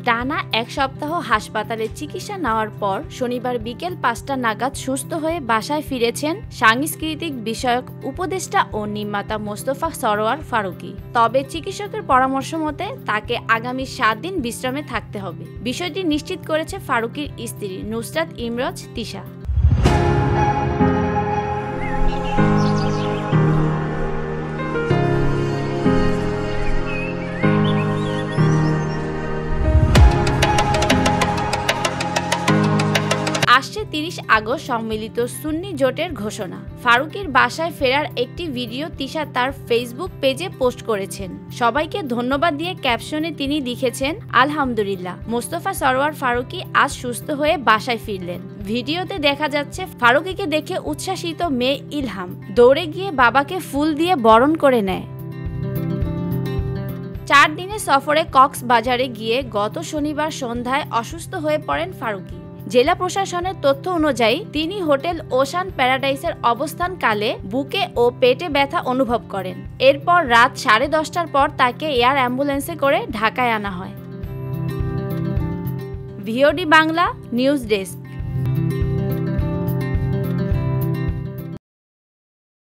টানা এক সপ্তাহ হাসপাতালে চিকিৎসা নেওয়ার পর শনিবার বিকেল ৫টা নাগাদ সুস্থ হয়ে বাসায় ফিরেছেন সাংস্কৃতিক বিষয়ক উপদেষ্টা ও নির্মাতা মোস্তফা সরোয়ার ফারুকী। তবে চিকিৎসকের পরামর্শ মতে তাকে আগামী ৭ দিন বিশ্রামে থাকতে হবে। বিষয়টি নিশ্চিত করেছে ফারুকীর স্ত্রী নুসরাত ইমরোজ তিশা। আসছে ৩০ আগস্ট সম্মিলিত সুন্নি জোটের ঘোষণা। ফারুকীর বাসায় ফেরার একটি ভিডিও তিশা তার ফেসবুক পেজে পোস্ট করেছেন। সবাইকে ধন্যবাদ দিয়ে ক্যাপশনে তিনি লিখেছেন, আলহামদুলিল্লাহ, মোস্তফা সরোয়ার ফারুকী আজ সুস্থ হয়ে বাসায় ফিরলেন। ভিডিওতে দেখা যাচ্ছে ফারুকীকে দেখে উচ্ছ্বাসিত মেয়ে ইলহাম দৌড়ে গিয়ে বাবাকে ফুল দিয়ে বরণ করে নেয়। ৪ দিনের সফরে কক্সবাজারে গিয়ে গত শনিবার সন্ধ্যায় অসুস্থ হয়ে পড়েন ফারুকী। জেলা প্রশাসনের তথ্য অনুযায়ী তিনি হোটেল ওশান প্যারাডাইসের অবস্থানকালে বুকে ও পেটে ব্যথা অনুভব করেন। এরপর রাত 10:30টার পর তাকে এয়ার অ্যাম্বুলেন্সে করে ঢাকায় আনা হয়। VOD Bangla news desk.